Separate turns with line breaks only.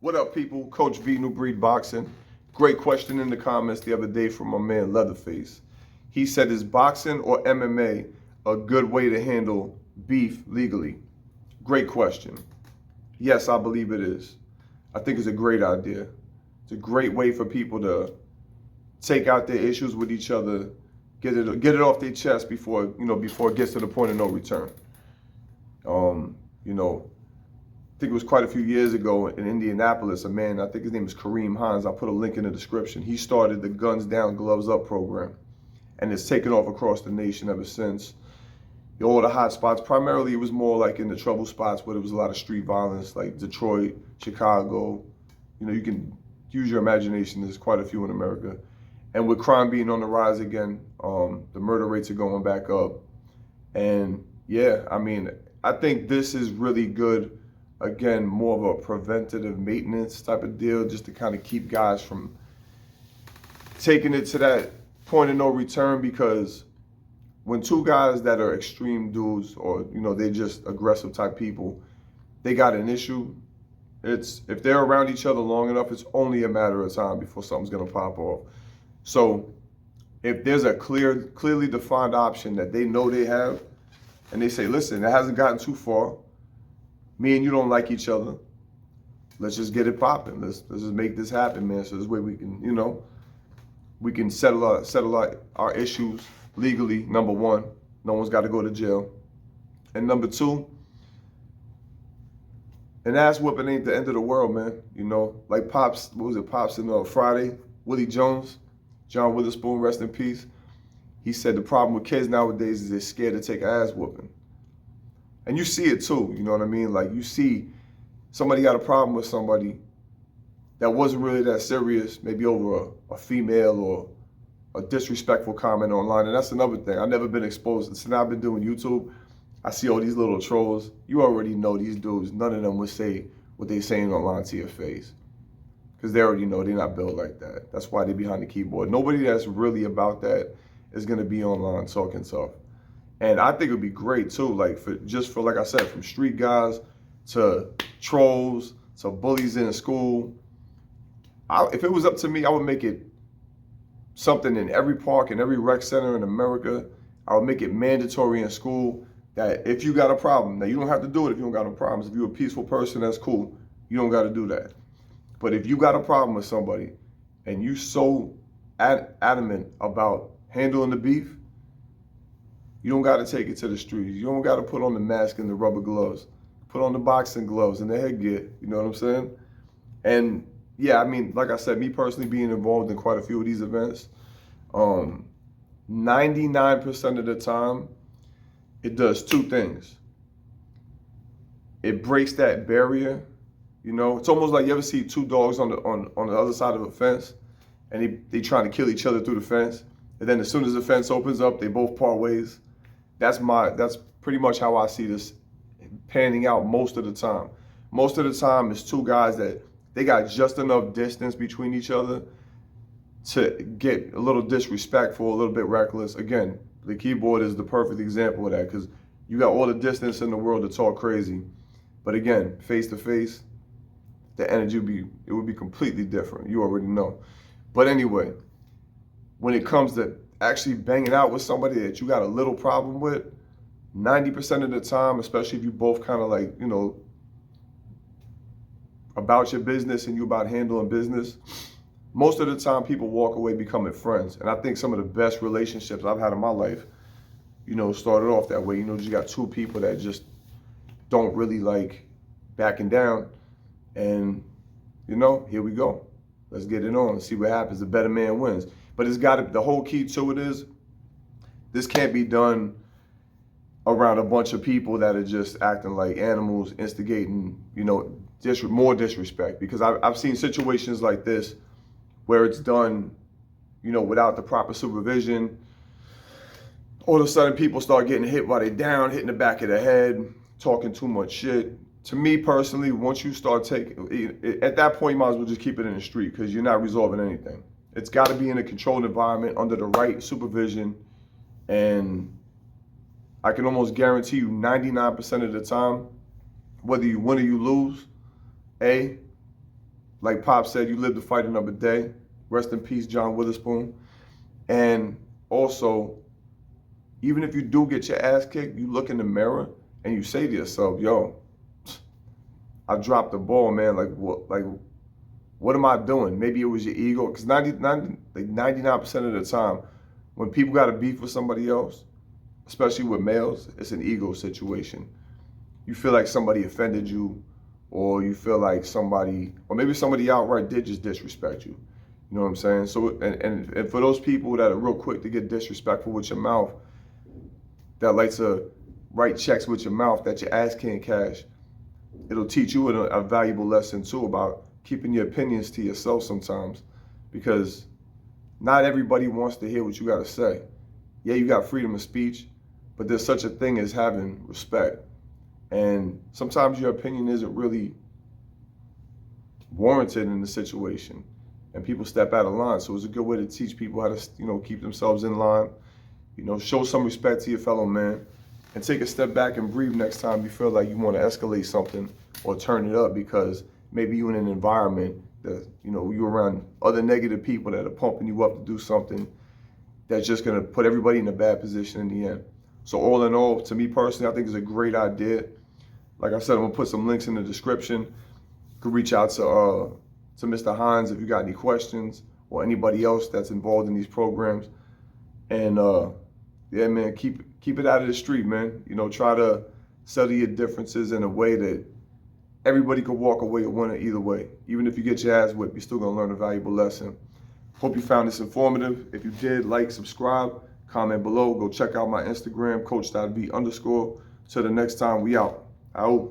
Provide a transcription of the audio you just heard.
What up, people? Coach V, New Breed Boxing. Great question in the comments the other day from my man Leatherface. He said, is boxing or MMA a good way to handle beef legally? Great question. Yes, I believe it is. I think it's a great idea. It's a great way for people to take out their issues with each other, get it off their chest before it gets to the point of no return. I think it was quite a few years ago in Indianapolis, a man, I think his name is Kareem Hines, I'll put a link in the description. He started the Guns Down, Gloves Up program, and it's taken off across the nation ever since. All the hot spots, primarily it was more like in the trouble spots where there was a lot of street violence, like Detroit, Chicago. You can use your imagination, there's quite a few in America. And with crime being on the rise again, the murder rates are going back up. And yeah, I think this is really good. Again, more of a preventative maintenance type of deal, just to kind of keep guys from taking it to that point of no return. Because when two guys that are extreme dudes, or they're just aggressive type people, they got an issue. If they're around each other long enough, it's only a matter of time before something's gonna pop off. So if there's a clearly defined option that they know they have, and they say, listen, it hasn't gotten too far. Me and you don't like each other. Let's just get it popping. Let's just make this happen, man. So this way we can settle our issues legally. Number one, no one's got to go to jail. And number two, an ass whooping ain't the end of the world, man. Like Pops, what was it, Pops in Friday? Willie Jones, John Witherspoon, rest in peace. He said the problem with kids nowadays is they're scared to take an ass whooping. And you see it too, you know what I mean? Like you see somebody got a problem with somebody that wasn't really that serious, maybe over a female or a disrespectful comment online. And that's another thing. I've never been exposed. Since I've been doing YouTube, I see all these little trolls. You already know these dudes. None of them would say what they're saying online to your face. Because they already know they're not built like that. That's why they're behind the keyboard. Nobody that's really about that is going to be online talking tough. And I think it would be great too, like like I said, from street guys to trolls to bullies in school. If it was up to me, I would make it something in every park and every rec center in America. I would make it mandatory in school that if you got a problem, now you don't have to do it if you don't got no problems. If you're a peaceful person, that's cool. You don't got to do that. But if you got a problem with somebody and you so adamant about handling the beef, you don't got to take it to the streets. You don't got to put on the mask and the rubber gloves. Put on the boxing gloves and the headgear. You know what I'm saying? And yeah, like I said, me personally being involved in quite a few of these events, 99% of the time, it does two things. It breaks that barrier. It's almost like you ever see two dogs on the other side of a fence, and they trying to kill each other through the fence. And then as soon as the fence opens up, they both part ways. That's pretty much how I see this panning out most of the time. Most of the time, it's two guys that they got just enough distance between each other to get a little disrespectful, a little bit reckless. Again, the keyboard is the perfect example of that, because you got all the distance in the world to talk crazy. But again, face to face, the energy would be completely different. You already know. But anyway, when it comes to actually banging out with somebody that you got a little problem with, 90% of the time, especially if you both kind of like, about your business and you about handling business, most of the time people walk away becoming friends. And I think some of the best relationships I've had in my life, started off that way. You got two people that just don't really like backing down. And, here we go. Let's get it on and see what happens. The better man wins. But the whole key to it is, this can't be done around a bunch of people that are just acting like animals, instigating, more disrespect. Because I've seen situations like this where it's done, without the proper supervision. All of a sudden, people start getting hit while they're down, hitting the back of the head, talking too much shit. To me personally, once you start taking, at that point, you might as well just keep it in the street, because you're not resolving anything. It's got to be in a controlled environment under the right supervision. And I can almost guarantee you 99% of the time, whether you win or you lose, like Pop said, you live to fight another day. Rest in peace, John Witherspoon. And also, even if you do get your ass kicked, you look in the mirror and you say to yourself, yo, I dropped the ball, man. What am I doing? Maybe it was your ego. Because 99% of the time, when people got a beef with somebody else, especially with males, it's an ego situation. You feel like somebody offended you, or you feel like somebody, or maybe somebody outright did just disrespect you. You know what I'm saying? So, and for those people that are real quick to get disrespectful with your mouth, that like to write checks with your mouth that your ass can't cash, it'll teach you a valuable lesson too about keeping your opinions to yourself sometimes, because not everybody wants to hear what you got to say. Yeah, you got freedom of speech, but there's such a thing as having respect. And sometimes your opinion isn't really warranted in the situation, and people step out of line. So it's a good way to teach people how to, keep themselves in line. Show some respect to your fellow man, and take a step back and breathe next time you feel like you want to escalate something or turn it up, because maybe you're in an environment that, you're around other negative people that are pumping you up to do something that's just going to put everybody in a bad position in the end. So all in all, to me personally, I think it's a great idea. Like I said, I'm going to put some links in the description. You can reach out to Mr. Hines if you got any questions, or anybody else that's involved in these programs. And yeah, man, keep it out of the street, man. Try to settle your differences in a way that everybody could walk away a winner either way. Even if you get your ass whipped, you're still gonna learn a valuable lesson. Hope you found this informative. If you did, like, subscribe, comment below. Go check out my Instagram, coach.v_. Till the next time, we out. Out.